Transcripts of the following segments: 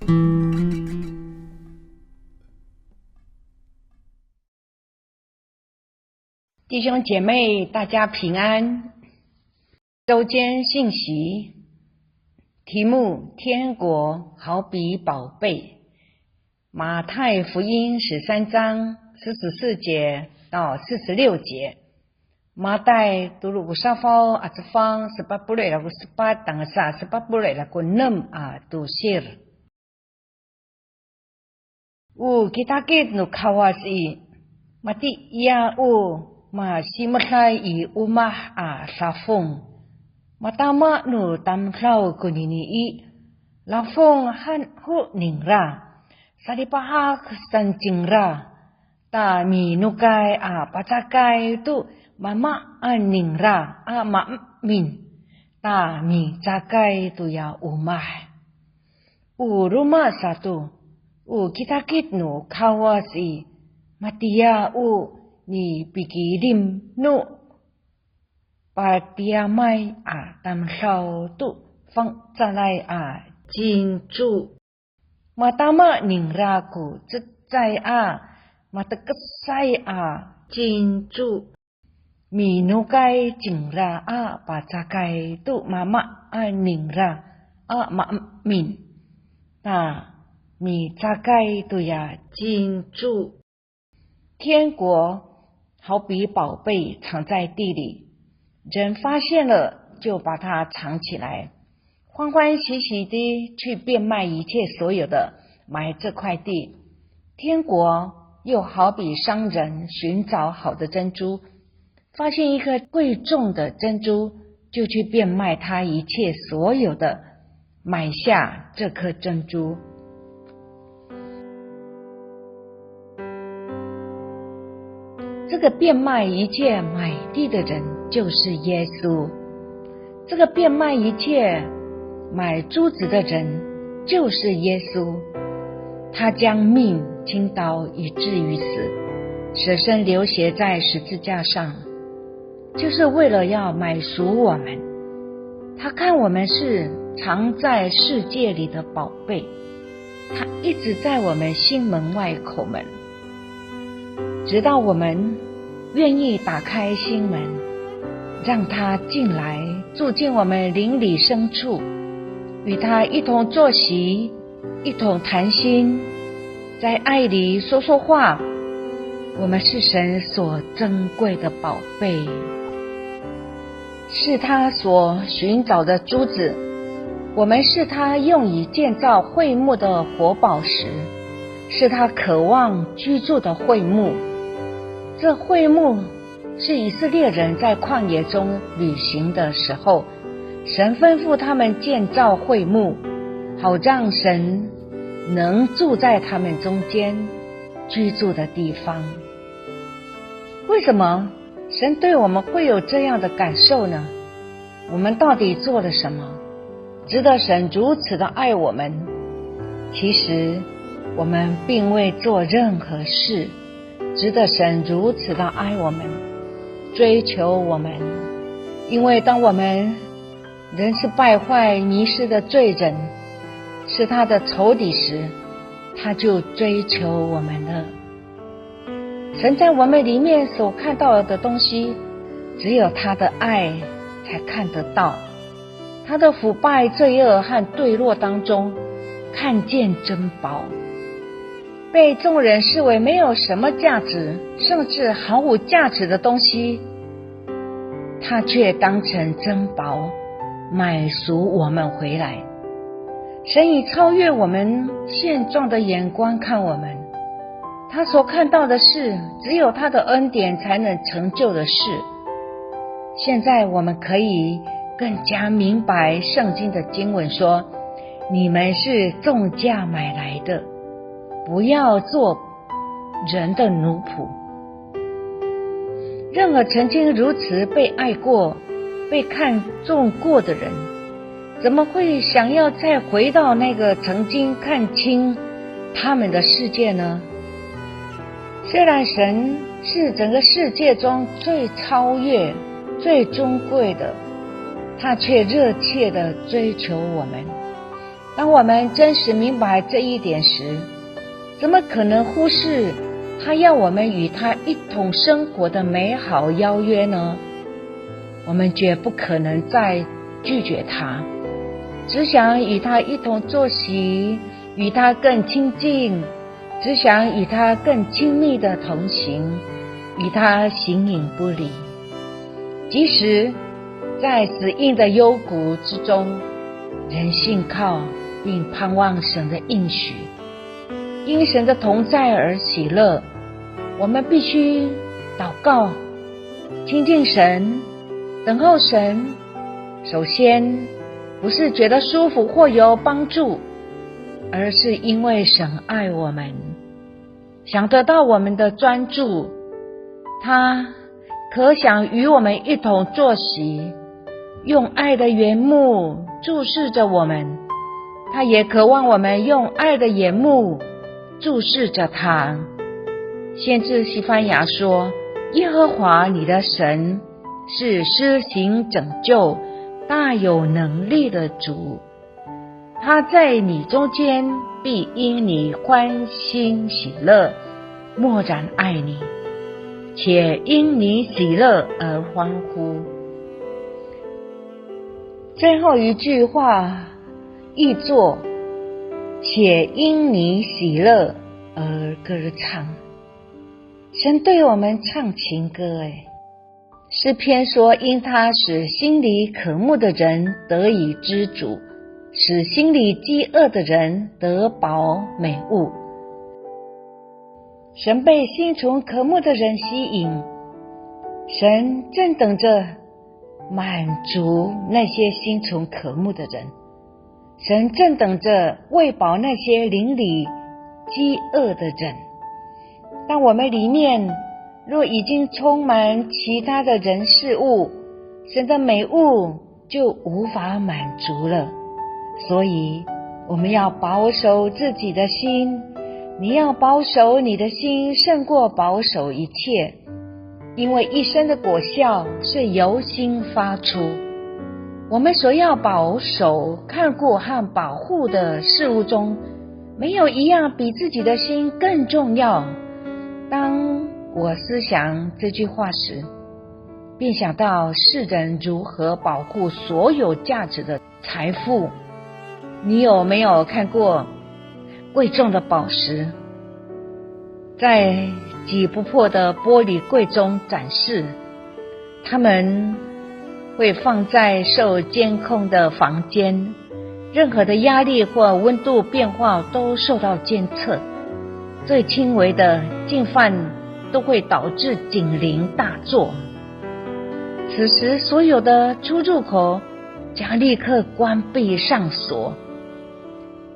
弟兄姐妹，大家平安。周间信息题目：天国好比宝贝。马太福音13章44节到46节。Matai tulu usafau atfang sebab boleh lagu sepat tangsa sebab boleh lagu 6 tusir. Kita kit nu kawasi mati ia masih matai I umah safung. Matama nu tamklau kunini I lafung han hu ningra sadipaha sancingra ta minukai pacakai tu mama ningra ma min ta mi cakai tu ya umah rumah satu kita kit nu kawasi matia ni pikirim nu patia mai tam sao tu fang zalai jin chu matama ningra ku zai matakasai jin chu minukai jingra pacakai tu mama ningra ma min ta mi cakai tu ya jin chu。天国好比宝贝藏在地里，人发现了就把它藏起来，欢欢喜喜地去变卖一切所有的，买这块地。天国又好比商人寻找好的珍珠，发现一颗贵重的珍珠，就去变卖他一切所有的，买下这颗珍珠。这个变卖一切买地的人就是耶稣，这个变卖一切买珠子的人就是耶稣。他将命倾倒以至于死，舍身流血在十字架上，就是为了要买赎我们。他看我们是藏在世界里的宝贝，他一直在我们心门外口门，直到我们愿意打开心门，让他进来住进我们灵里深处，与他一同坐席，一同谈心，在爱里说说话。我们是神所珍贵的宝贝，是他所寻找的珠子，我们是他用以建造会幕的活宝石，是他渴望居住的会幕。这会幕是以色列人在旷野中旅行的时候，神吩咐他们建造会幕，好让神能住在他们中间居住的地方。为什么神对我们会有这样的感受呢？我们到底做了什么，值得神如此的爱我们？其实我们并未做任何事，值得神如此的爱我们，追求我们。因为当我们人是败坏迷失的罪人，是他的仇敌时，他就追求我们了。神在我们里面所看到的东西，只有他的爱才看得到。他的腐败、罪恶和堕落当中，看见珍宝，被众人视为没有什么价值，甚至毫无价值的东西，他却当成珍宝，买赎我们回来。神以超越我们现状的眼光看我们，他所看到的事，只有他的恩典才能成就的事。现在我们可以更加明白圣经的经文说，你们是重价买来的，不要做人的奴仆。任何曾经如此被爱过、被看重过的人，怎么会想要再回到那个曾经看清他们的世界呢？虽然神是整个世界中最超越、最尊贵的，他却热切地追求我们，当我们真实明白这一点时，怎么可能忽视他要我们与他一同生活的美好邀约呢？我们绝不可能再拒绝他，只想与他一同坐席，与他更亲近，只想与他更亲密的同行，与他形影不离。即使在死荫的幽谷之中，人信靠并盼望神的应许，因神的同在而喜乐。我们必须祷告，亲近神，等候神。首先不是觉得舒服或有帮助，而是因为神爱我们，想得到我们的专注。他可想与我们一同坐席，用爱的眼目注视着我们，他也渴望我们用爱的眼目注视着他。先知西番雅说，耶和华你的神是施行拯救、大有能力的主，他在你中间必因你欢欣喜乐，默然爱你，且因你喜乐而欢呼。最后一句话译作，且因你喜乐而歌唱。神对我们唱情歌。诗篇说，因他使心里渴慕的人得以知足，使心里饥饿的人得饱美物。神被心存渴慕的人吸引，神正等着满足那些心存渴慕的人，神正等着喂饱那些邻里饥饿的人。当我们里面若已经充满其他的人事物，神的美物就无法满足了。所以我们要保守自己的心，你要保守你的心胜过保守一切，因为一生的果效是由心发出。我们所要保守、看顾和保护的事物中，没有一样比自己的心更重要。当我思想这句话时，便想到世人如何保护所有价值的财富。你有没有看过贵重的宝石在挤不破的玻璃柜中展示？它们会放在受监控的房间，任何的压力或温度变化都受到监测，最轻微的进犯都会导致警铃大作。此时所有的出入口将立刻关闭上锁。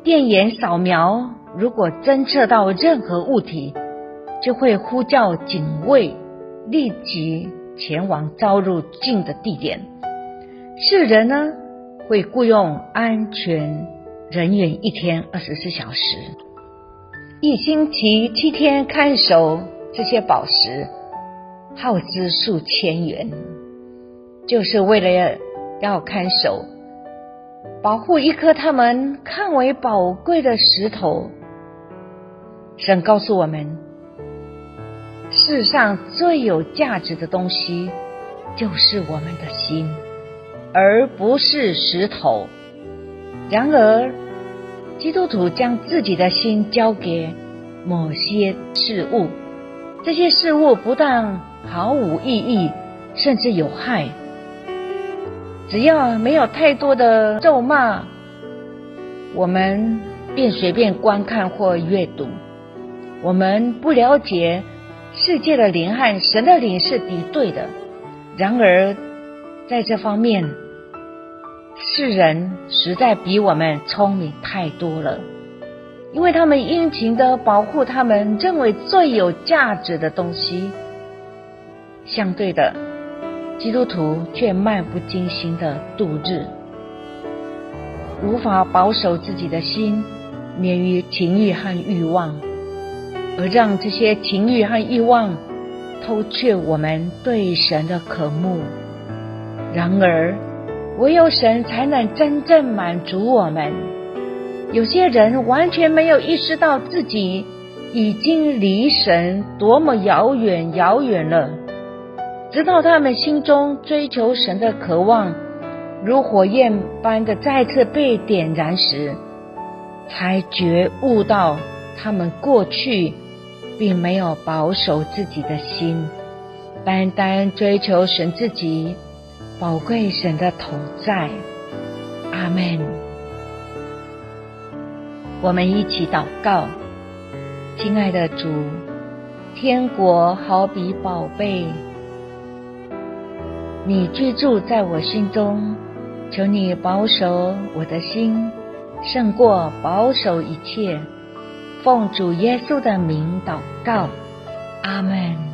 电眼扫描如果侦测到任何物体，就会呼叫警卫立即前往遭入境的地点。世人呢，会雇用安全人员一天24小时，一星期7天看守这些宝石，耗资数千元，就是为了要看守、保护一颗他们看为宝贵的石头。神告诉我们，世上最有价值的东西就是我们的心，而不是石头。然而基督徒将自己的心交给某些事物，这些事物不但毫无意义，甚至有害。只要没有太多的咒骂，我们便随便观看或阅读。我们不了解世界的灵和神的灵是敌对的。然而在这方面，世人实在比我们聪明太多了，因为他们殷勤地保护他们认为最有价值的东西。相对的，基督徒却漫不经心地度日，无法保守自己的心免于情欲和欲望，而让这些情欲和欲望偷却我们对神的渴慕。然而唯有神才能真正满足我们。有些人完全没有意识到自己已经离神多么遥远了，直到他们心中追求神的渴望如火焰般的再次被点燃时，才觉悟到他们过去并没有保守自己的心，单单追求神自己，宝贵神的同在。阿们。我们一起祷告。亲爱的主，天国好比宝贝，你居住在我心中，求你保守我的心，胜过保守一切。奉主耶稣的名祷告，阿们。